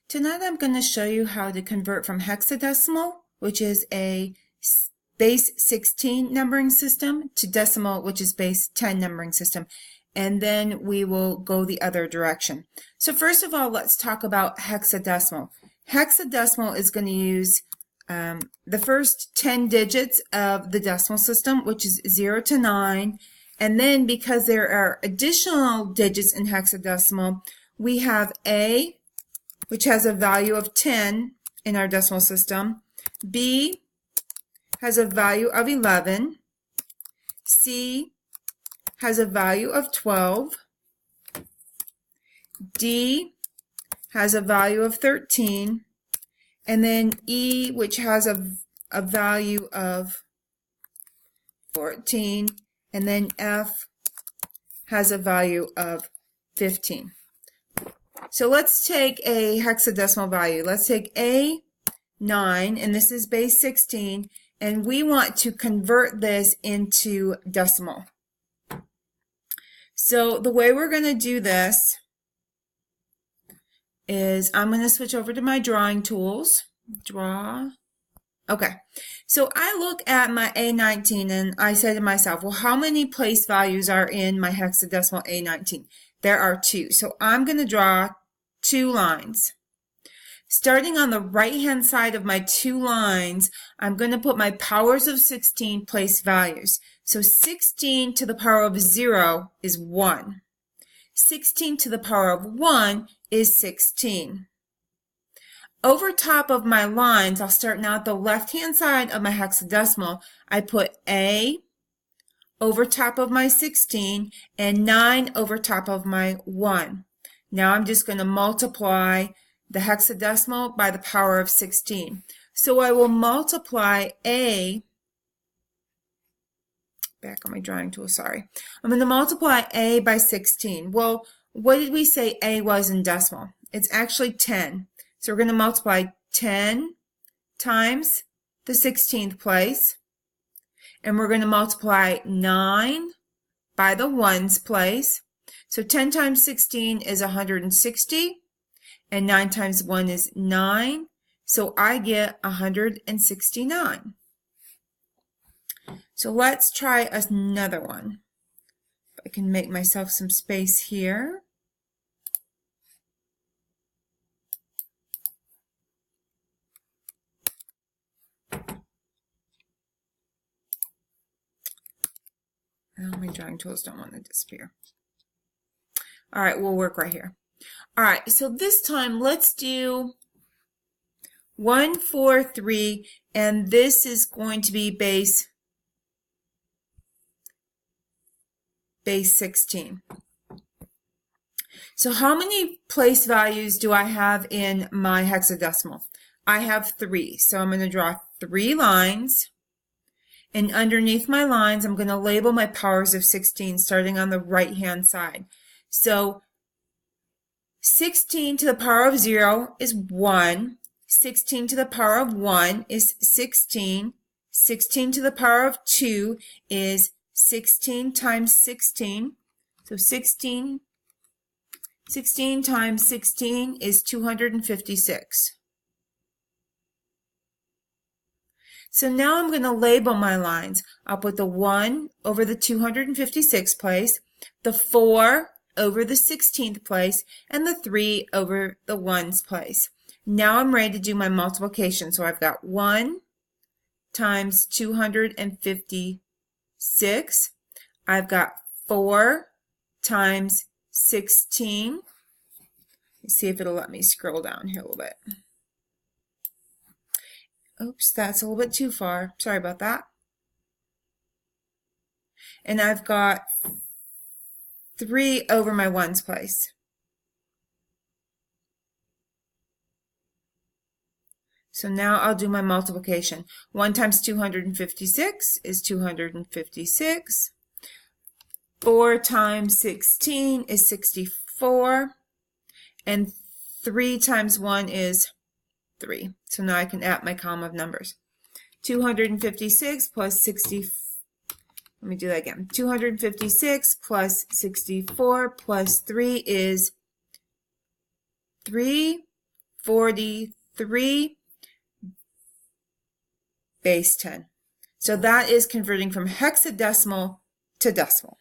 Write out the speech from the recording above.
Tonight I'm going to show you how to convert from hexadecimal, which is a base 16 numbering system, to decimal, which is base 10 numbering system. And then we will go the other direction. So first of all, let's talk about hexadecimal. Hexadecimal is going to use the first 10 digits of the decimal system, which is 0 to 9. And then because there are additional digits in hexadecimal, we have A, which has a value of 10 in our decimal system. B has a value of 11. C has a value of 12. D has a value of 13. And then E, which has a value of 14. And then F has a value of 15. So let's take a hexadecimal value. Let's take A9, and this is base 16, and we want to convert this into decimal. So the way we're going to do this is I'm going to switch over to my drawing tools. Draw. Okay. So I look at my A19 and I say to myself, well, how many place values are in my hexadecimal A19? There are 2. So I'm going to draw 2 lines. Starting on the right-hand side of my 2 lines, I'm going to put my powers of 16 place values. So 16 to the power of 0 is 1. 16 to the power of 1 is 16. Over top of my lines, I'll start now at the left-hand side of my hexadecimal. I put A over top of my 16 and 9 over top of my 1. Now I'm just going to multiply the hexadecimal by the power of 16. So I will multiply A, back on my drawing tool, sorry. I'm going to multiply A by 16. Well, what did we say A was in decimal? It's actually 10. So we're going to multiply 10 times the 16th place. And we're going to multiply 9 by the ones place. So 10 times 16 is 160. And 9 times 1 is 9. So I get 169. So let's try another one. If I can make myself some space here. Oh, my drawing tools don't want to disappear. All right, we'll work right here. All right, so this time let's do 1, 4, 3, and this is going to be base 16. So how many place values do I have in my hexadecimal? I have 3, so I'm going to draw 3 lines. And underneath my lines, I'm going to label my powers of 16 starting on the right-hand side. So 16 to the power of 0 is 1. 16 to the power of 1 is 16. 16 to the power of 2 is 16 times 16. So 16 times 16 is 256. So now I'm going to label my lines. I'll put the 1 over the 256 place, the 4 over the 16th place, and the 3 over the 1's place. Now I'm ready to do my multiplication. So I've got 1 times 256. I've got 4 times 16. Let's see if it'll let me scroll down here a little bit. Oops, that's a little bit too far. Sorry about that. And I've got 3 over my 1's place. So now I'll do my multiplication. 1 times 256 is 256. 4 times 16 is 64. And 3 times 1 is 3. So now I can add my column of numbers. 256 plus 60. Let me do that again. 256 plus 64 plus 3 is 3 43 base 10. So that is converting from hexadecimal to decimal.